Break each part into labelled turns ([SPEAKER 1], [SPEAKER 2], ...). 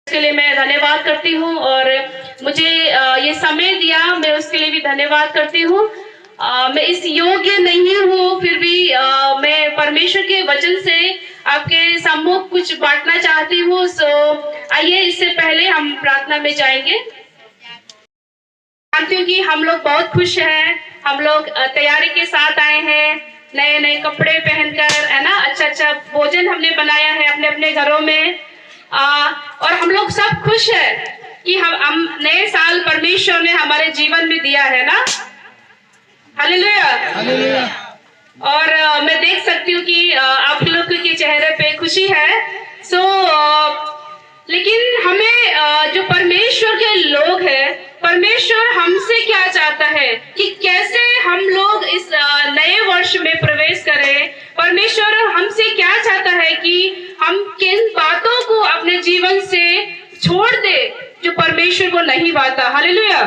[SPEAKER 1] उसके लिए मैं धन्यवाद करती हूँ और मुझे ये समय दिया, मैं उसके लिए भी धन्यवाद करती हूँ। मैं इस योग्य नहीं हूँ, फिर भी मैं परमेश्वर के वचन से आपके सम्मुख कुछ बांटना चाहती हूँ। सो आइए, इससे पहले हम प्रार्थना में जाएंगे। जानती हूँ कि हम लोग बहुत खुश हैं, हम लोग तैयारी के साथ आए हैं, नए नए कपड़े पहनकर, है ना। अच्छा भोजन हमने बनाया है अपने अपने घरों में, और हम लोग सब खुश है कि हम नए साल परमेश्वर ने हमारे जीवन में दिया है ना। हालेलुया। और मैं देख सकती हूँ कि आप लोग के चेहरे पे खुशी है। सो लेकिन हमें जो परमेश्वर के लोग हैं, परमेश्वर हमसे क्या चाहता है कि कैसे हम लोग इस नए वर्ष में प्रवेश करें। परमेश्वर हमसे क्या चाहता है कि हम किन बातों को अपने जीवन से छोड़ दे जो परमेश्वर को नहीं पाता। हालेलुया।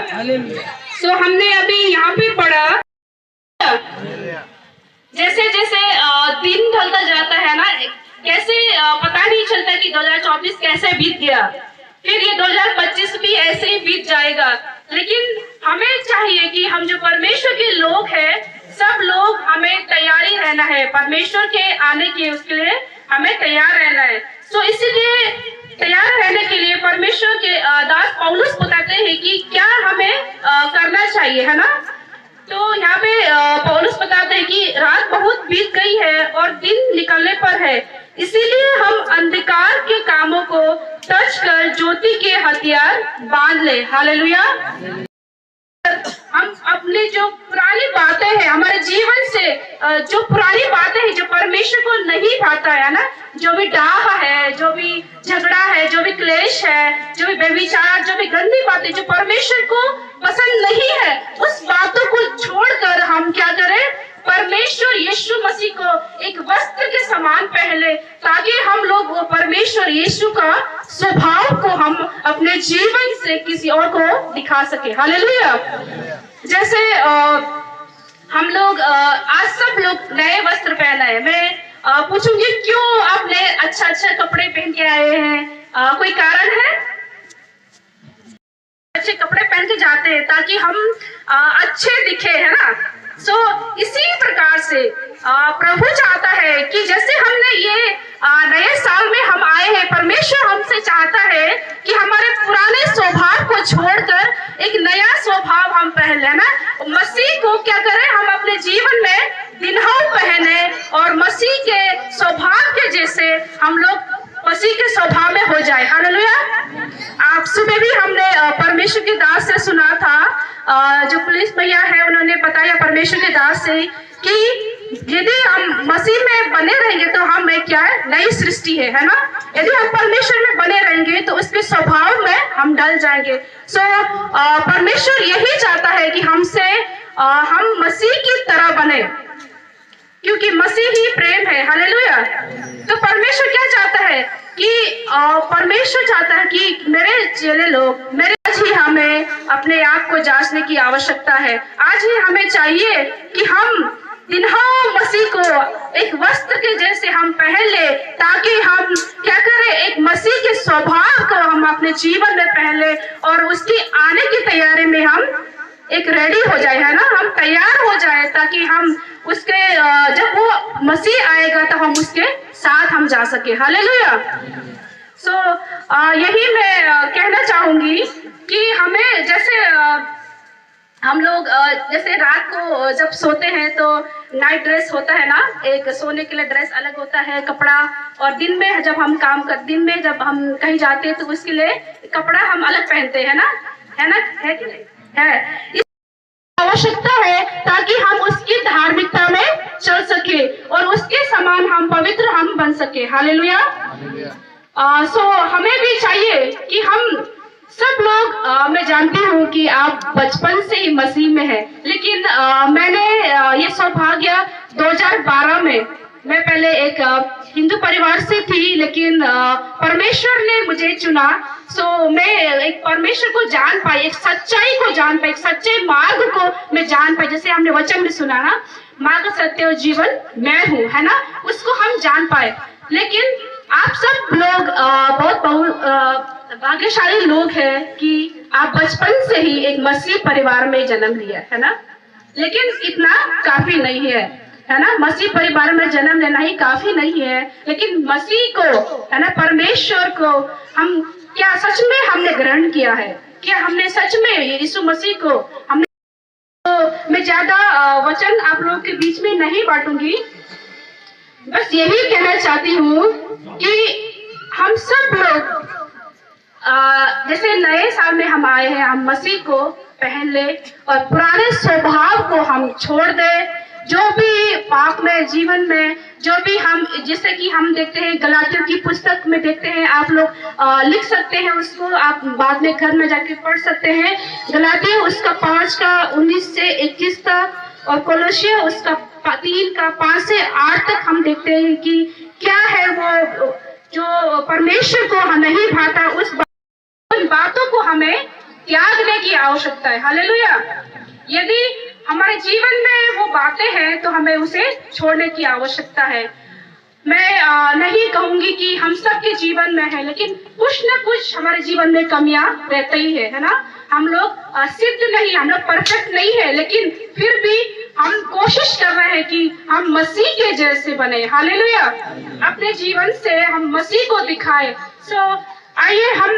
[SPEAKER 1] सो हमने अभी यहाँ पे पढ़ा, जैसे जैसे दिन ढलता जाता है ना, कैसे पता नहीं चलता कि 2024 कैसे बीत गया, फिर ये 2025 भी ऐसे ही बीत जाएगा। लेकिन हमें चाहिए कि हम जो परमेश्वर के लोग हैं, सब लोग हमें तैयारी रहना है परमेश्वर के आने के, उसके लिए हमें तैयार रहना है। सो इसीलिए तैयार रहने के लिए परमेश्वर के दास पौलुस बताते हैं कि क्या हमें करना चाहिए, है ना। तो यहाँ पे पौलुस बताते हैं कि रात बहुत बीत गई है और दिन निकलने पर है, इसीलिए हम अंधकार के कामों को तज कर ज्योति के हथियार बांध ले। हालेलुया। हम अपने जो पुरानी बातें हैं हमारे जीवन से, जो पुरानी बातें हैं जो परमेश्वर को नहीं भाता है ना, जो भी डाह है, जो भी झगड़ा है, जो भी क्लेश है, जो भी व्यभिचार, जो भी गंदी बातें जो परमेश्वर को पसंद नहीं है, उस बातों को छोड़कर हम क्या करें, परमेश्वर यीशु मसीह को एक वस्त्र के समान पहने, ताकि हम लोग वो परमेश्वर यीशु का स्वभाव को हम अपने जीवन से किसी और को दिखा सके। हालेलुया। जैसे हम लोग आज सब लोग नए वस्त्र पहना है। मैं पूछूंगी क्यों आप नए अच्छा कपड़े पहन के आए हैं? कोई कारण है? अच्छे कपड़े पहन के जाते हैं ताकि हम अच्छे दिखे, है ना। सो इसी प्रकार से प्रभु चाहता है कि जैसे हमने ये नए साल में हम आए हैं, परमेश्वर हमसे चाहता है कि हमारे पुराने स्वभाव को छोड़कर एक नया स्वभाव हम पहने ना। मसीह को क्या करें, हम अपने जीवन में दिनहों पहने और मसीह के स्वभाव के जैसे हम लोग मसीह के स्वभाव में हो जाए। हालेलुया। आप सुबह भी हमने परमेश्वर के दास से सुना था, जो पुलिस भैया है उन्होंने बताया परमेश्वर के दास से कि यदि हम मसीह में बने रहेंगे तो हम क्या है, नई सृष्टि है ना। यदि हम परमेश्वर में बने रहेंगे तो उसके स्वभाव में हम ढल जाएंगे। सो परमेश्वर यही चाहता है कि हमसे हम मसीह की तरह बने, क्योंकि मसीह ही प्रेम है। हालेलुया। तो परमेश्वर क्या चाहता है कि परमेश्वर चाहता है कि मेरे चेले लोग, मेरे आज ही हमें अपने आप को जांचने की आवश्यकता है। आज ही हमें चाहिए कि हम दिनहों मसीह को एक वस्त्र के जैसे हम पहन ले, ताकि हम क्या करें, एक मसीह के स्वभाव को हम अपने जीवन में पहन ले और उसकी आने की तैयारी में हम एक रेडी हो जाए, है ना। हम तैयार हो जाए ताकि हम उसके जब वो मसीह आएगा तो हम उसके साथ हम जा सके। हालेलुया। सो यही मैं कहना चाहूंगी कि हमें जैसे हम लोग जैसे रात को जब सोते हैं तो नाइट ड्रेस होता है ना, एक सोने के लिए ड्रेस अलग होता है कपड़ा, और दिन में जब हम दिन में जब हम कहीं जाते हैं तो उसके लिए कपड़ा हम अलग पहनते हैं ना, है ना, है कि नहीं है। आवश्यकता है ताकि हम उसकी धार्मिकता में चल सके और उसके समान हम पवित्र हम बन सके। हालेलुया। सो हमें भी चाहिए कि हम सब लोग, मैं जानती हूँ कि आप बचपन से ही मसीह में हैं, लेकिन मैंने ये सौभाग्य 2012 में, मैं पहले एक हिंदू परिवार से थी, लेकिन परमेश्वर ने मुझे चुना। सो मैं एक परमेश्वर को जान पाई, एक सच्चाई को जान पाई, एक सच्चे मार्ग को मैं जान पाई। जैसे हमने वचन में सुना ना, मार्ग सत्य और जीवन मैं हूँ, है ना, उसको हम जान पाए। लेकिन आप सब लोग बहुत भाग्यशाली लोग हैं कि आप बचपन से ही एक मसीह परिवार में जन्म लिया है ना। लेकिन इतना काफी नहीं है ना। मसीह परिवार में जन्म लेना ही काफी नहीं है, लेकिन मसीह को है ना, परमेश्वर को हम क्या सच में हमने ग्रहण किया है? क्या हमने सच में यीशु मसीह को हमने? तो मैं ज्यादा वचन आप लोगों के बीच में नहीं बांटूंगी, बस यही कहना चाहती हूँ कि हम सब लोग जैसे नए साल में हम आए हैं, हम मसीह को पहन ले और पुराने स्वभाव को हम छोड़ दे। जो भी पाप में जीवन में जो भी हम, जैसे कि हम देखते हैं गलातियों की पुस्तक में देखते हैं, आप लोग लिख सकते हैं उसको, आप बाद में घर में जाके पढ़ सकते हैं। गलातिया उसका 5 का 19 से 21 तक और कोलोसिया उसका 3 का 5 से 8 तक हम देखते हैं कि क्या है वो जो परमेश्वर को नहीं भाता, उन बातों को हमें त्यागने की आवश्यकता है। हालेलुया। यदि हमारे जीवन में वो बातें हैं तो हमें उसे छोड़ने की आवश्यकता है। मैं नहीं कहूंगी कि हम सबके जीवन में है, लेकिन कुछ ना कुछ हमारे जीवन में कमियां रहती ही है ना। हम लोग सिद्ध नहीं, हम लोग परफेक्ट नहीं है, लेकिन फिर भी हम कोशिश कर रहे हैं कि हम मसीह के जैसे बने। हालेलुया। अपने जीवन से हम मसीह को दिखाएं। आइए हम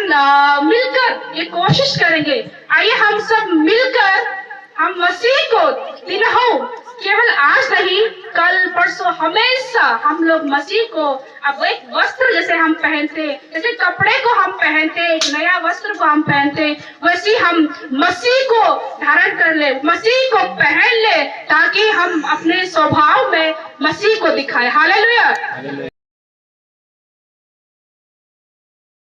[SPEAKER 1] मिलकर ये कोशिश करेंगे। आइए हम सब मिलकर हम मसीह को दिनों, केवल आज नहीं, कल परसों हमेशा हम लोग मसीह को अब एक वस्त्र जैसे हम पहनते, जैसे कपड़े को हम पहनते, एक नया वस्त्र को हम पहनते, वैसे हम मसीह को धारण कर ले, मसीह को पहन ले, ताकि हम अपने स्वभाव में मसीह को दिखाएं। हालेलुया।